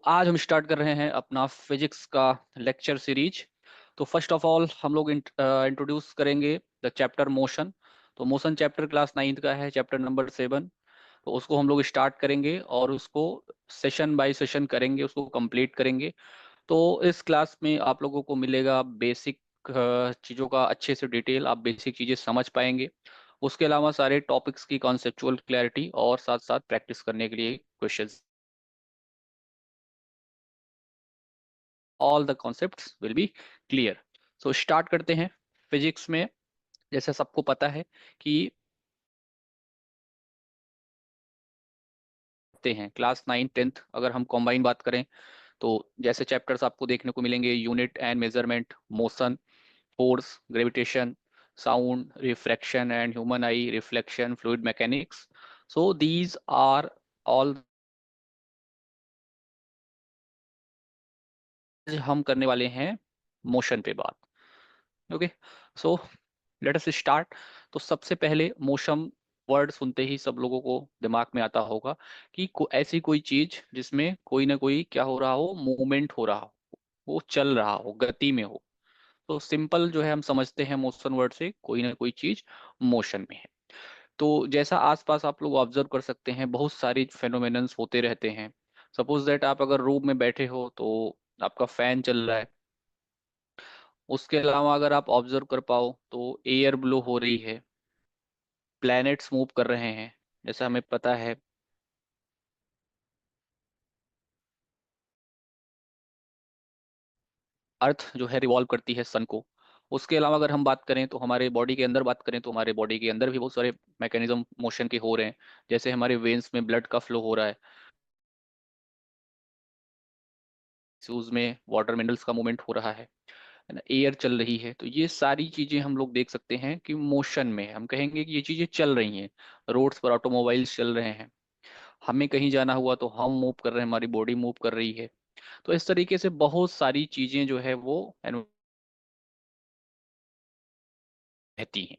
आज हम स्टार्ट कर रहे हैं अपना फिजिक्स का लेक्चर सीरीज। तो फर्स्ट ऑफ ऑल हम लोग इंट्रोड्यूस करेंगे द चैप्टर मोशन। तो मोशन चैप्टर क्लास 9th का है, चैप्टर नंबर 7। तो उसको हम लोग स्टार्ट करेंगे और उसको सेशन बाय सेशन करेंगे, उसको कंप्लीट करेंगे। तो इस क्लास में आप लोगों को मिलेगा बेसिक चीज़ों का अच्छे से डिटेल, आप बेसिक चीज़ें समझ पाएंगे। उसके अलावा सारे टॉपिक्स की कॉन्सेप्चुअल क्लैरिटी और साथ साथ प्रैक्टिस करने के लिए questions, all the concepts will be clear. Start करते हैं फिजिक्स में। जैसे सबको पता है कि पढ़ते हैं क्लास 9 10th, अगर हम कॉम्बाइन बात करें तो जैसे चैप्टर्स आपको देखने को मिलेंगे: unit and measurement, motion, force, gravitation, sound, refraction and human eye reflection, fluid mechanics. So these are all. हम करने वाले हैं मोशन पे बात। Okay, so let us start. तो सबसे पहले मोशन वर्ड सुनते ही सब लोगों को दिमाग में आता होगा कि ऐसी कोई चीज जिसमें कोई ना कोई क्या हो रहा हो, मूवमेंट हो रहा हो, वो चल रहा हो, गति में हो। तो सिंपल जो है हम समझते हैं मोशन वर्ड से कोई ना कोई चीज मोशन में है। तो जैसा आसपास आप लोग ऑब्जर्व कर सकते हैं, बहुत सारी फेनोमेनन्स होते रहते हैं। सपोज दैट आप अगर रूम में बैठे हो तो आपका फैन चल रहा है। उसके अलावा अगर आप ऑब्जर्व कर पाओ तो एयर ब्लो हो रही है, प्लैनेट्स मूव कर रहे हैं। जैसा हमें पता है अर्थ जो है रिवॉल्व करती है सन को। उसके अलावा अगर हम बात करें तो हमारे बॉडी के अंदर बात करें तो हमारे बॉडी के अंदर भी बहुत सारे मैकेनिज्म मोशन के हो रहे हैं। जैसे हमारे वेन्स में ब्लड का फ्लो हो रहा है, शूज में वाटर मिनरल्स का मूवमेंट हो रहा है ना, एयर चल रही है। तो ये सारी चीजें हम लोग देख सकते हैं कि मोशन में है। हम कहेंगे कि ये चीजें चल रही हैं। रोड्स पर ऑटोमोबाइल्स चल रहे हैं, हमें कहीं जाना हुआ तो हम मूव कर रहे हैं, हमारी बॉडी मूव कर रही है। तो इस तरीके से बहुत सारी चीजें जो है वो रहती हैं।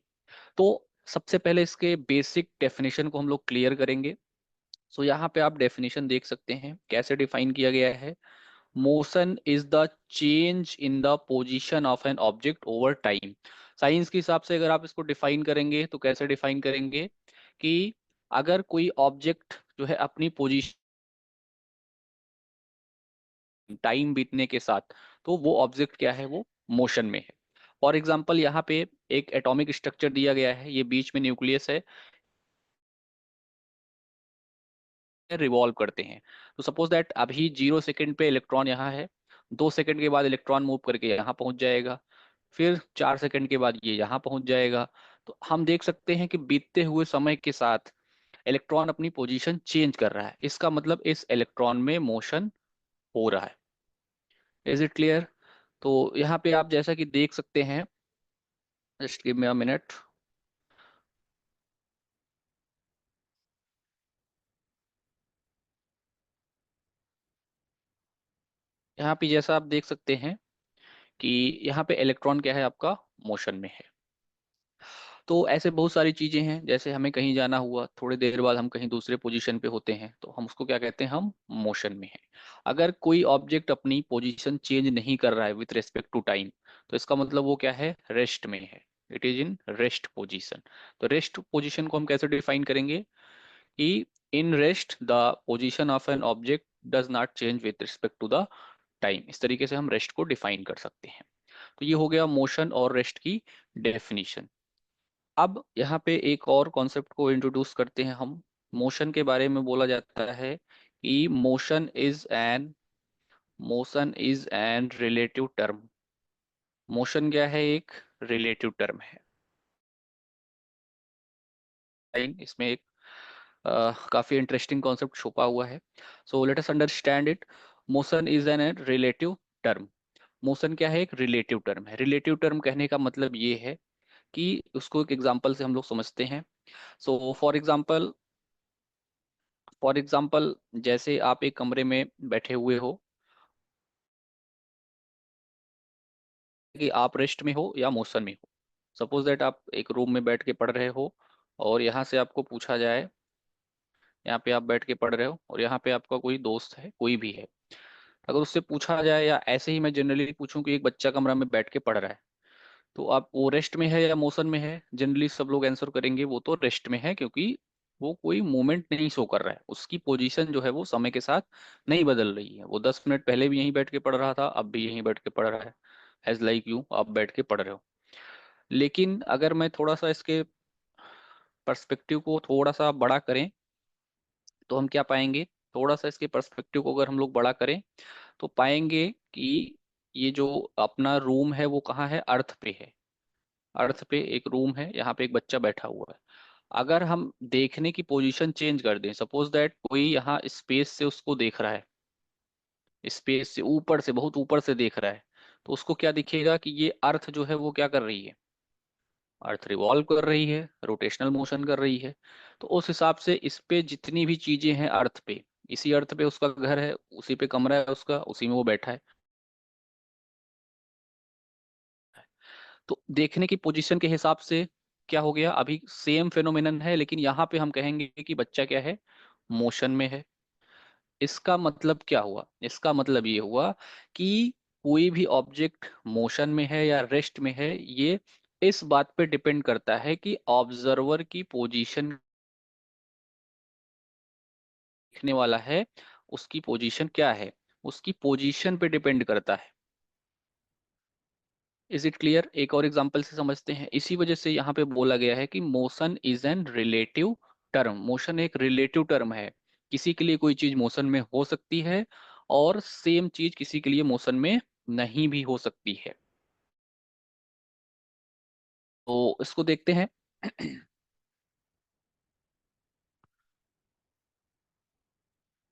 तो सबसे पहले इसके बेसिक डेफिनेशन को हम लोग क्लियर करेंगे। यहाँ पे आप डेफिनेशन देख सकते हैं कैसे डिफाइन किया गया है। Motion is the change in the position of an object over time. Science के हिसाब से अगर आप इसको डिफाइन करेंगे तो कैसे डिफाइन करेंगे कि अगर कोई ऑब्जेक्ट जो है अपनी पोजीशन टाइम बीतने के साथ, तो वो ऑब्जेक्ट क्या है, वो मोशन में है। फॉर एग्जाम्पल यहाँ पे एक एटॉमिक स्ट्रक्चर दिया गया है, ये बीच में न्यूक्लियस है, रिवॉल्व करते हैं। तो सपोज दैट अभी 0 सेकंड पे इलेक्ट्रॉन यहाँ है, 2 सेकंड के बाद इलेक्ट्रॉन मूव करके यहाँ पहुंच जाएगा, फिर 4 सेकंड के बाद ये यहाँ पहुंच जाएगा। तो हम देख सकते हैं कि बीतते हुए समय के साथ इलेक्ट्रॉन अपनी पोजीशन चेंज कर रहा है। इसका मतलब इस इलेक्ट्रॉन में मोशन हो रहा है। Is it clear? तो यहाँ पे आप जैसा कि देख सकते हैं, just give me a minute. यहाँ पे जैसा आप देख सकते हैं कि यहाँ पे इलेक्ट्रॉन क्या है, आपका मोशन में है। तो ऐसे बहुत सारी चीजें हैं, जैसे हमें कहीं जाना हुआ, थोड़ी देर बाद हम कहीं दूसरे पोजीशन पे होते हैं, तो हम उसको क्या कहते हैं, हम मोशन में हैं। अगर कोई ऑब्जेक्ट अपनी पोजीशन चेंज नहीं कर रहा है विथ रिस्पेक्ट टू टाइम, तो इसका मतलब वो क्या है, रेस्ट में है। It is in rest position. तो रेस्ट पोजीशन को हम कैसे डिफाइन करेंगे कि in rest the position of an object does not change with respect to the time. इस तरीके से हम रेस्ट को डिफाइन कर सकते हैं। तो ये हो गया मोशन और रेस्ट की डेफिनीशन। अब यहाँ पे एक और कॉन्सेप्ट को इंट्रोड्यूस करते हैं हम। मोशन के बारे में बोला जाता है कि motion is an relative term. Motion क्या है, एक रिलेटिव टर्म है। इसमें एक काफी इंटरेस्टिंग कॉन्सेप्ट छुपा हुआ है। सो let us understand it. Motion is an relative term. Motion क्या है, एक रिलेटिव टर्म है। रिलेटिव टर्म कहने का मतलब ये है कि उसको एक एग्जांपल से हम लोग समझते हैं। सो फॉर एग्जाम्पल जैसे आप एक कमरे में बैठे हुए हो, कि आप रेस्ट में हो या मोशन में हो। सपोज दैट आप एक रूम में बैठ के पढ़ रहे हो और यहाँ से आपको पूछा जाए, यहाँ पे आप बैठ के पढ़ रहे हो और यहाँ पे आपका कोई दोस्त है, कोई भी है, अगर उससे पूछा जाए या ऐसे ही मैं जनरली पूछूं कि एक बच्चा कमरा में बैठ के पढ़ रहा है, तो आप वो रेस्ट में है या मोशन में है, जनरली सब लोग आंसर करेंगे वो तो रेस्ट में है, क्योंकि वो कोई मूवमेंट नहीं शो कर रहा है, उसकी पोजीशन जो है वो समय के साथ नहीं बदल रही है। वो 10 मिनट पहले भी यहीं बैठ के पढ़ रहा था, अब भी यहीं बैठ के पढ़ रहा है, एज लाइक यू आप बैठ के पढ़ रहे हो। लेकिन अगर मैं थोड़ा सा इसके पर्सपेक्टिव को थोड़ा सा बड़ा करें, तो हम क्या पाएंगे, थोड़ा सा इसके पर्सपेक्टिव को अगर हम लोग बड़ा करें तो पाएंगे कि ये जो अपना रूम है वो कहाँ है, अर्थ पे है। अर्थ पे एक रूम है, यहाँ पे एक बच्चा बैठा हुआ है। अगर हम देखने की पोजीशन चेंज कर दें, सपोज दैट कोई यहाँ स्पेस से उसको देख रहा है, स्पेस से ऊपर से, बहुत ऊपर से देख रहा है, तो उसको क्या दिखेगा कि ये अर्थ जो है वो क्या कर रही है, अर्थ रिवॉल्व कर रही है, रोटेशनल मोशन कर रही है। तो उस हिसाब से इस पे जितनी भी चीजें हैं अर्थ पे, इसी अर्थ पे उसका घर है, उसी पे कमरा है उसका, उसी में वो बैठा है। तो देखने की पोजीशन के हिसाब से क्या हो गया, अभी सेम फेनोमेनन है, लेकिन यहाँ पे हम कहेंगे कि बच्चा क्या है, मोशन में है। इसका मतलब क्या हुआ, इसका मतलब ये हुआ कि कोई भी ऑब्जेक्ट मोशन में है या रेस्ट में है, ये इस बात पे डिपेंड करता है कि ऑब्जर्वर की पोजीशन, देखने वाला है उसकी पोजीशन क्या है, उसकी पोजीशन पे डिपेंड करता है। इज इट क्लियर, एक और एग्जांपल से समझते हैं। इसी वजह से यहाँ पे बोला गया है कि motion is an relative term, motion एक रिलेटिव टर्म है। किसी के लिए कोई चीज मोशन में हो सकती है और सेम चीज किसी के लिए मोशन में नहीं भी हो सकती है। तो इसको देखते हैं।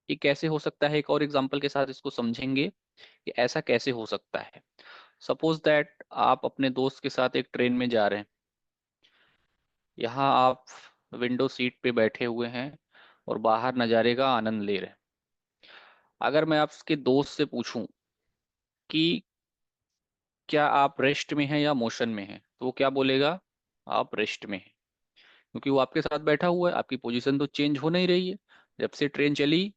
ये कैसे हो सकता है, एक और एग्जांपल के साथ इसको समझेंगे कि ऐसा कैसे हो सकता है। सपोज दैट आप अपने दोस्त के साथ एक ट्रेन में जा रहे हैं, यहाँ आप विंडो सीट पे बैठे हुए हैं और बाहर नज़ारे का आनंद ले रहे हैं। अगर मैं आपके दोस्त से पूछूं कि क्या आप रेस्ट में हैं या मोशन में हैं, तो वो क्या बोलेगा, आप रेस्ट में हैं, क्योंकि वो आपके साथ बैठा हुआ है, आपकी पोजीशन तो चेंज हो नहीं रही है। जब से ट्रेन चली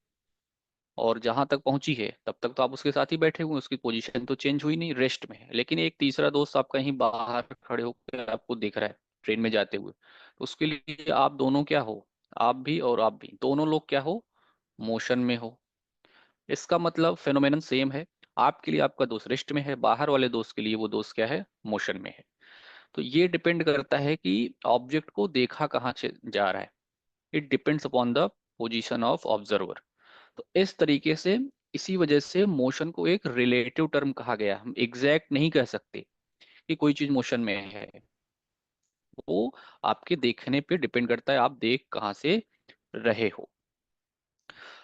और जहां तक पहुंची है तब तक तो आप उसके साथ ही बैठे हुए हैं, उसकी पोजीशन तो चेंज हुई नहीं, रेस्ट में है। लेकिन एक तीसरा दोस्त आप कहीं बाहर खड़े होकर आपको देख रहा है ट्रेन में जाते हुए, तो उसके लिए आप दोनों क्या हो, आप भी और आप भी, दोनों लोग क्या हो, मोशन में हो। इसका मतलब फेनोमेनन सेम है, आपके लिए आपका दोस्त रेस्ट में है, बाहर वाले दोस्त के लिए वो दोस्त क्या है, मोशन में है। तो ये डिपेंड करता है कि ऑब्जेक्ट को देखा कहाँ से जा रहा है, it depends upon the position of observer. तो इस तरीके से, इसी वजह से मोशन को एक रिलेटिव टर्म कहा गया, हम एग्जैक्ट नहीं कह सकते कि कोई चीज मोशन में है। वो आपके देखने पे डिपेंड करता है, आप देख कहाँ से रहे हो।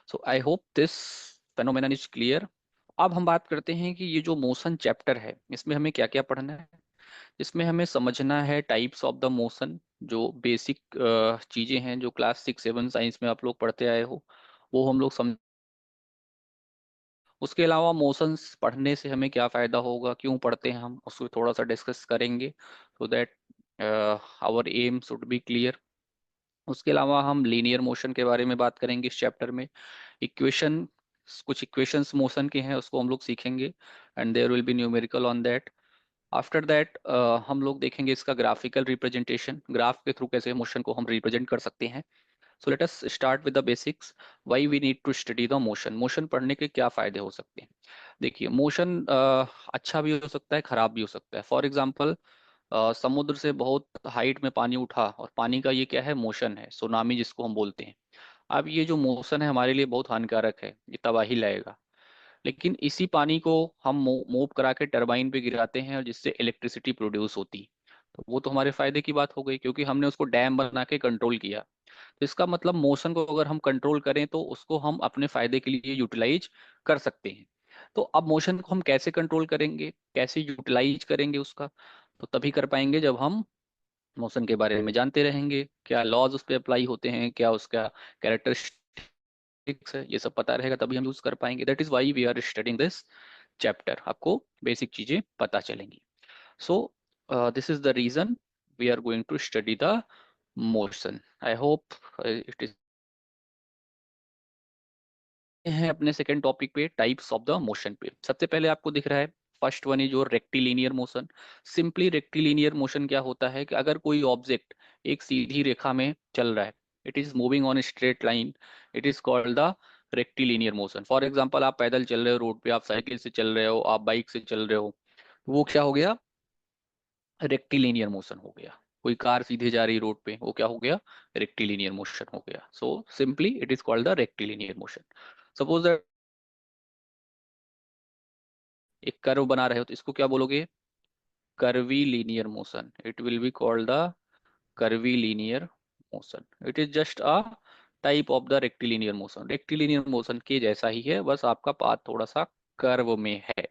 So I hope this phenomenon is clear. अब हम बात करते हैं कि ये जो मोशन चैप्टर है इसमें हमें क्या क्या पढ़ना है। इसमें हमें समझना है टाइप्स ऑफ द मोशन, जो बेसिक चीजें हैं जो क्लास 6 7 साइंस में आप लोग पढ़ते आए हो, वो हम लोग समझ। उसके अलावा मोशंस पढ़ने से हमें क्या फ़ायदा होगा, क्यों पढ़ते हैं हम, उसको थोड़ा सा डिस्कस करेंगे, so that our aim should be clear. उसके अलावा हम लीनियर मोशन के बारे में बात करेंगे इस चैप्टर में। इक्वेशन, कुछ इक्वेशंस मोशन के हैं उसको हम लोग सीखेंगे, and there will be numerical on that. After that हम लोग देखेंगे इसका ग्राफिकल रिप्रेजेंटेशन, ग्राफ के थ्रू कैसे मोशन को हम रिप्रेजेंट कर सकते हैं। So let us start with the basics, why we need to study the motion, motion पढ़ने के क्या फायदे हो सकते हैं। देखिए मोशन अच्छा भी हो सकता है, खराब भी हो सकता है। फॉर एग्जांपल समुद्र से बहुत हाइट में पानी उठा और पानी का ये क्या है, मोशन है, सुनामी जिसको हम बोलते हैं। अब ये जो मोशन है हमारे लिए बहुत हानिकारक है, ये तबाही लाएगा। लेकिन इसी पानी को हम मूव करा के टरबाइन पे गिराते हैं और जिससे इलेक्ट्रिसिटी प्रोड्यूस होती, तो वो तो हमारे फायदे की बात हो गई, क्योंकि हमने उसको डैम बना के कंट्रोल किया। तो इसका मतलब मोशन को अगर हम कंट्रोल करें तो उसको हम अपने फायदे के लिए यूटिलाइज कर सकते हैं। तो अब मोशन को हम कैसे कंट्रोल करेंगे, कैसे यूटिलाइज करेंगे उसका, तो तभी कर पाएंगे जब हम मोशन के बारे में जानते रहेंगे, क्या लॉज उस पर अप्लाई होते हैं, क्या उसका कैरेक्टरिस्टिक्स है, ये सब पता रहेगा तभी हम यूज कर पाएंगे। That is why we are studying this chapter, आपको बेसिक चीजें पता चलेंगी। So this is the reason we are going to study the motion. I hope it is हैं अपने सेकंड टॉपिक पे, टाइप्स ऑफ द मोशन पे। सबसे पहले आपको दिख रहा है first one is your rectilinear motion. Simply rectilinear motion क्या होता है कि अगर कोई ऑब्जेक्ट एक सीधी रेखा में चल रहा है, it is moving on straight line, it is called the rectilinear motion. For example आप पैदल चल रहे हो रोड पे, आप साइकिल से चल रहे हो, आप बाइक से चल रहे हो, वो क्या हो गया, रेक्टिलिनियर मोशन हो गया। कोई कार सीधे जा रही रोड पे, वो क्या हो गया, रेक्टिलिनियर मोशन हो गया। So simply it is called the rectilinear motion. Suppose एक कर्व बना रहे हो तो इसको क्या बोलोगे, curvy linear motion. It will be called the curvy linear motion. It is just a type of the rectilinear motion. Rectilinear motion के जैसा ही है, बस आपका पाथ थोड़ा सा कर्व में है।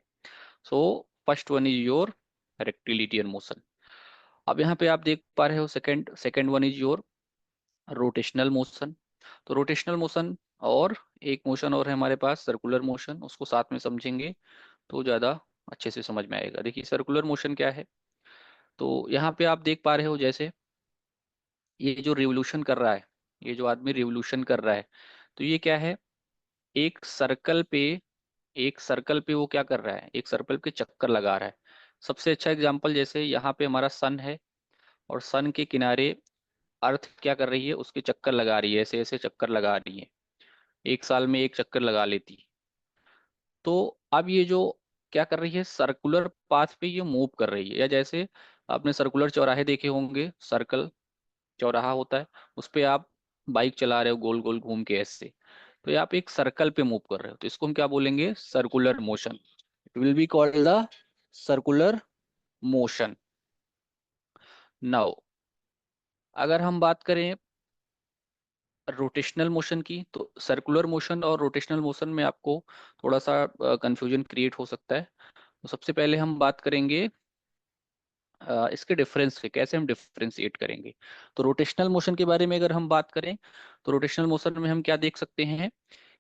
So first one is your rectilinear motion. अब यहाँ पे आप देख पा रहे हो second second one is your rotational motion. तो रोटेशनल मोशन और एक मोशन और है हमारे पास सर्कुलर मोशन, उसको साथ में समझेंगे तो ज़्यादा अच्छे से समझ में आएगा। देखिए सर्कुलर मोशन क्या है, तो यहाँ पे आप देख पा रहे हो जैसे ये जो रिवोल्यूशन कर रहा है, ये जो आदमी रिवोल्यूशन कर रहा है, तो ये क्या है, एक सर्कल पे, एक सर्कल पे वो क्या कर रहा है, एक सर्कल के चक्कर लगा रहा है। सबसे अच्छा एग्जांपल जैसे यहाँ पे हमारा सन है, और सन के किनारे अर्थ क्या कर रही है, उसके चक्कर लगा रही है, ऐसे ऐसे चक्कर लगा रही है, एक साल में एक चक्कर लगा लेती। तो अब ये जो क्या कर रही है, सर्कुलर पाथ पे ये मूव कर रही है। या जैसे आपने सर्कुलर चौराहे देखे होंगे, सर्कल चौराहा होता है, उस पे आप बाइक चला रहे हो गोल गोल घूम के ऐसे, तो ये आप एक सर्कल पे मूव कर रहे हो, तो इसको हम क्या बोलेंगे, circular motion. It will be called the circular motion. Now अगर हम बात करें रोटेशनल मोशन की, तो सर्कुलर मोशन और रोटेशनल मोशन में आपको थोड़ा सा कंफ्यूजन क्रिएट हो सकता है। तो सबसे पहले हम बात करेंगे इसके डिफरेंस के, कैसे हम डिफरेंशिएट करेंगे। तो रोटेशनल मोशन के बारे में अगर हम बात करें, तो रोटेशनल मोशन में हम क्या देख सकते हैं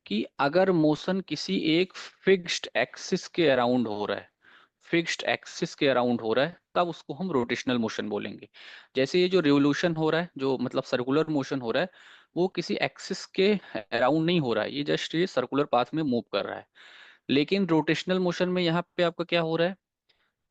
कि अगर मोशन किसी एक फिक्स्ड एक्सिस के अराउंड हो रहा है, फिक्स्ड एक्सिस के अराउंड हो रहा है, तब उसको हम रोटेशनल मोशन बोलेंगे। जैसे ये जो रिवोल्यूशन हो रहा है, जो मतलब सर्कुलर मोशन हो रहा है, वो किसी एक्सिस के अराउंड नहीं हो रहा है, ये जस्ट ये सर्कुलर पाथ में मूव कर रहा है। लेकिन रोटेशनल मोशन में यहाँ पे आपका क्या हो रहा है,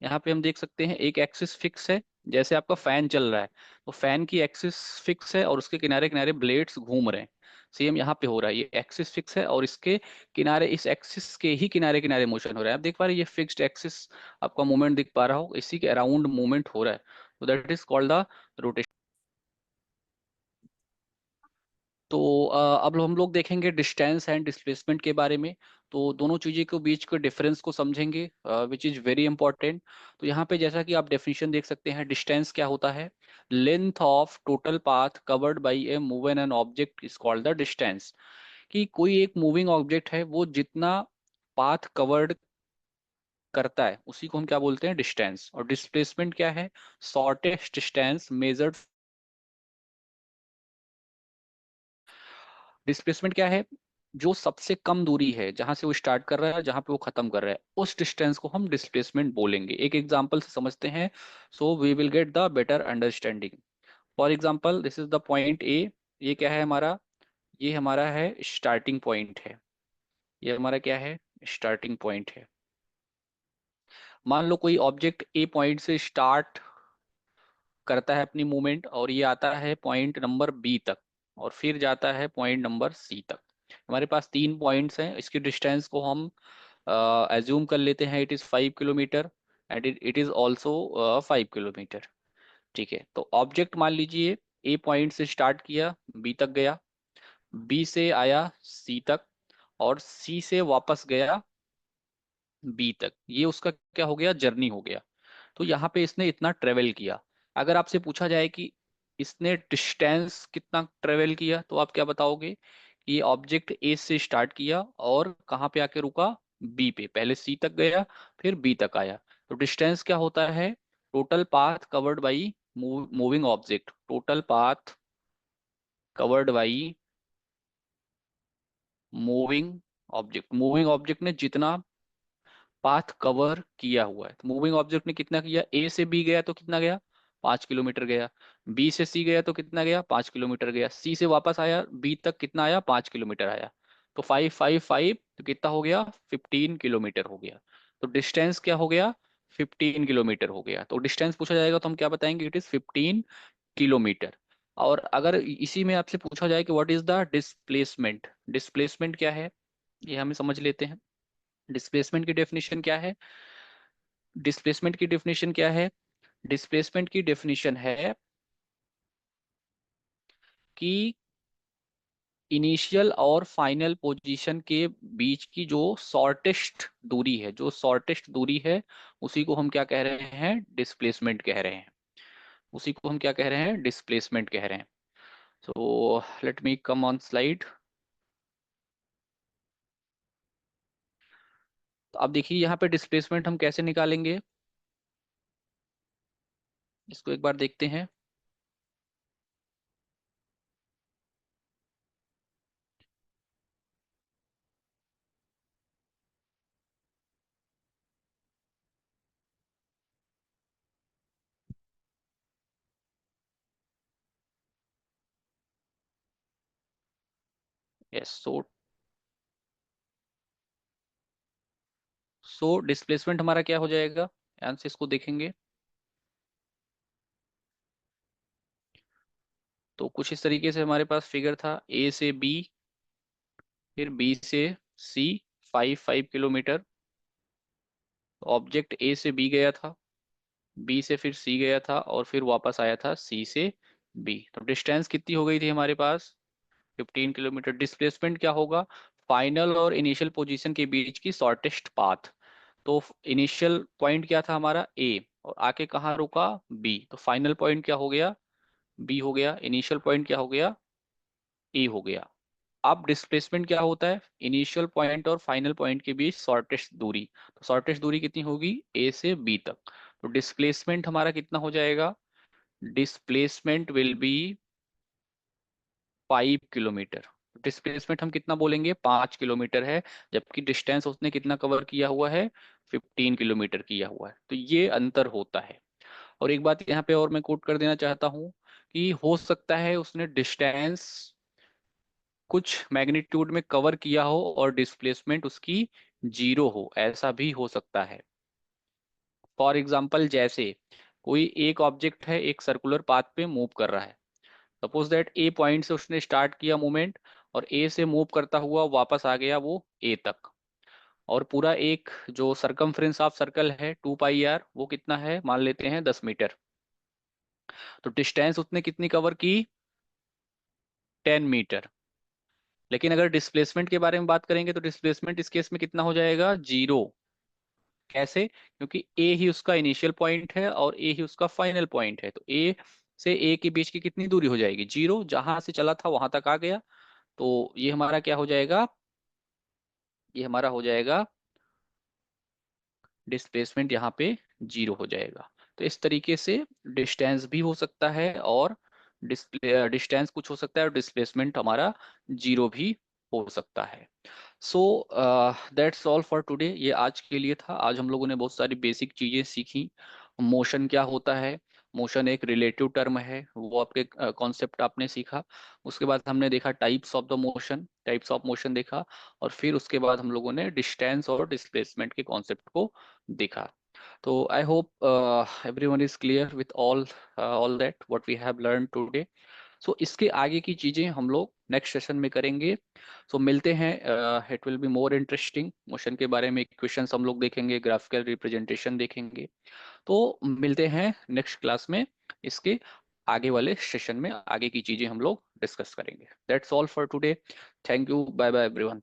यहाँ पे हम देख सकते हैं एक एक्सिस फिक्स है। जैसे आपका फैन चल रहा है, तो फैन की एक्सिस फिक्स है और उसके किनारे किनारे ब्लेड्स घूम रहे हैं। सेम यहाँ पे हो रहा है, ये एक्सिस फिक्स है और इसके किनारे, इस एक्सिस के ही किनारे किनारे मोशन हो रहा है। आप देख पा रहे हैं ये फिक्स्ड एक्सिस, आपका मूवमेंट दिख पा रहा हो, इसी के अराउंड मूवमेंट हो रहा है, तो that is called the rotation. तो अब हम लोग देखेंगे डिस्टेंस एंड डिस्प्लेसमेंट के बारे में। तो दोनों चीज़ों के बीच के डिफरेंस को समझेंगे, विच इज़ वेरी इंपॉर्टेंट। तो यहाँ पे जैसा कि आप डेफिनेशन देख सकते हैं, डिस्टेंस क्या होता है, length of total path covered by a moving an object is called the distance. कि कोई एक मूविंग ऑब्जेक्ट है, वो जितना पाथ कवर्ड करता है उसी को हम क्या बोलते हैं, डिस्टेंस। और डिस्प्लेसमेंट क्या है, शॉर्टेस्ट डिस्टेंस मेजर्ड। डिस्प्लेसमेंट क्या है, जो सबसे कम दूरी है जहां से वो स्टार्ट कर रहा है, जहां पे वो खत्म कर रहा है, उस डिस्टेंस को हम डिस्प्लेसमेंट बोलेंगे। एक एग्जांपल से समझते हैं, so we will get the better understanding. For example this is the point A, ये क्या है हमारा, ये हमारा है स्टार्टिंग पॉइंट है, ये हमारा क्या है, स्टार्टिंग पॉइंट है। मान लो कोई ऑब्जेक्ट ए पॉइंट से स्टार्ट करता है अपनी मूवमेंट, और ये आता है पॉइंट नंबर बी तक, और फिर जाता है पॉइंट नंबर सी तक। हमारे पास तीन पॉइंट्स हैं, इसकी डिस्टेंस को हम एज्यूम कर लेते हैं, it is 5 kilometre, and it is also 5 kilometre. ठीक है, तो ऑब्जेक्ट मान लीजिए ए पॉइंट से स्टार्ट किया, बी तक गया, बी से आया सी तक, और सी से वापस गया बी तक। ये उसका क्या हो गया, जर्नी हो गया। तो यहाँ पे इसने इतना ट्रेवल किया। अगर आपसे पूछा जाए कि इसने डिस्टेंस कितना ट्रेवल किया, तो आप क्या बताओगे कि ये ऑब्जेक्ट ए से स्टार्ट किया और कहाँ पे आके रुका, बी पे, पहले सी तक गया फिर बी तक आया। तो डिस्टेंस क्या होता है, total path covered by moving object, total path covered by moving object. Moving object ने जितना पाथ कवर किया हुआ है, तो मूविंग ऑब्जेक्ट ने कितना किया, ए से बी गया तो कितना गया, 5 किलोमीटर गया, बी से सी गया तो कितना गया, 5 किलोमीटर गया, सी से वापस आया बी तक कितना आया, 5 किलोमीटर आया। तो 5 5 5 तो कितना हो गया, 15 किलोमीटर हो गया। तो डिस्टेंस क्या हो गया, 15 किलोमीटर हो गया। तो डिस्टेंस पूछा जाएगा तो हम क्या बताएंगे, इट इज 15 किलोमीटर। और अगर इसी में आपसे पूछा जाए कि what is the displacement, displacement क्या है, ये हमें समझ लेते हैं। डिस्प्लेसमेंट की डेफिनेशन क्या है, डिस्प्लेसमेंट की डेफिनेशन क्या है, डिस्प्लेसमेंट की डेफिनेशन है कि इनिशियल और फाइनल पोजीशन के बीच की जो शॉर्टेस्ट दूरी है, जो शॉर्टेस्ट दूरी है, उसी को हम क्या कह रहे हैं, डिस्प्लेसमेंट कह रहे हैं। उसी को हम क्या कह रहे हैं, डिस्प्लेसमेंट कह रहे हैं। So let me come on slide. तो अब देखिए यहाँ पे डिस्प्लेसमेंट हम कैसे निकालेंगे, इसको एक बार देखते हैं। यस, सो डिस्प्लेसमेंट हमारा क्या हो जाएगा, ध्यान से इसको देखेंगे तो कुछ इस तरीके से हमारे पास फिगर था, ए से बी, फिर बी से सी, 5 5 किलोमीटर। ऑब्जेक्ट ए से बी गया था, बी से फिर सी गया था, और फिर वापस आया था सी से बी। तो डिस्टेंस कितनी हो गई थी हमारे पास, 15 किलोमीटर। डिस्प्लेसमेंट क्या होगा, फाइनल और इनिशियल पोजीशन के बीच की शॉर्टेस्ट पाथ। तो इनिशियल पॉइंट क्या था हमारा, ए, और आके कहाँ रुका, बी। तो फाइनल पॉइंट क्या हो गया, बी हो गया। इनिशियल पॉइंट क्या हो गया, ए हो गया। अब डिस्प्लेसमेंट क्या होता है, इनिशियल पॉइंट और फाइनल पॉइंट के बीच शॉर्टेस्ट दूरी। तो शॉर्टेस्ट दूरी कितनी होगी, ए से बी तक। तो डिस्प्लेसमेंट हमारा कितना हो जाएगा, displacement will be 5 kilometre. Displacement हम कितना बोलेंगे, 5 किलोमीटर है, जबकि डिस्टेंस उसने कितना कवर किया हुआ है, 15 किलोमीटर किया हुआ है। तो ये अंतर होता है। और एक बात यहाँ पे और मैं कोट कर देना चाहता हूँ कि हो सकता है उसने डिस्टेंस कुछ मैग्नीट्यूड में कवर किया हो और डिस्प्लेसमेंट उसकी जीरो हो, ऐसा भी हो सकता है। फॉर एग्जाम्पल, जैसे कोई एक ऑब्जेक्ट है, एक सर्कुलर पाथ पे मूव कर रहा है। सपोज दैट ए पॉइंट से उसने स्टार्ट किया मूवमेंट, और ए से मूव करता हुआ वापस आ गया वो ए तक। और पूरा एक जो सरकमफ्रेंस ऑफ सर्कल है 2 पाई आर, वो कितना है, मान लेते हैं 10 मीटर। तो डिस्टेंस उसने कितनी कवर की, 10 मीटर। लेकिन अगर डिस्प्लेसमेंट के बारे में बात करेंगे तो डिस्प्लेसमेंट इस केस में कितना हो जाएगा, जीरो। कैसे, क्योंकि ए ही उसका इनिशियल पॉइंट है और ए ही उसका फाइनल पॉइंट है। तो ए से ए के बीच की कितनी दूरी हो जाएगी, जीरो। जहां से चला था वहां तक आ गया। तो ये हमारा क्या हो जाएगा, ये हमारा हो जाएगा डिस्प्लेसमेंट, यहाँ पे जीरो हो जाएगा। तो इस तरीके से डिस्टेंस भी हो सकता है, और डिस्टेंस कुछ हो सकता है, और डिस्प्लेसमेंट हमारा जीरो भी हो सकता है। So that's all for today. ये आज के लिए था। आज हम लोगों ने बहुत सारी बेसिक चीजें सीखी। मोशन क्या होता है, मोशन एक रिलेटिव टर्म है, वो आपके कॉन्सेप्ट आपने सीखा। उसके बाद हमने देखा types of the motion, types of motion देखा। और फिर उसके बाद हम लोगों ने डिस्टेंस और डिस्प्लेसमेंट के कॉन्सेप्ट को देखा। तो I hope everyone is clear with all that what we have learn today. So इसके आगे की चीजें हम लोग नेक्स्ट सेशन में करेंगे। सो मिलते हैं, it will be more interesting. Motion के बारे में क्वेश्चंस हम लोग देखेंगे, ग्राफिकल रिप्रेजेंटेशन देखेंगे। तो मिलते हैं नेक्स्ट क्लास में, इसके आगे वाले सेशन में आगे की चीजें हम लोग डिस्कस करेंगे। That's all for today. Thank you, bye bye everyone.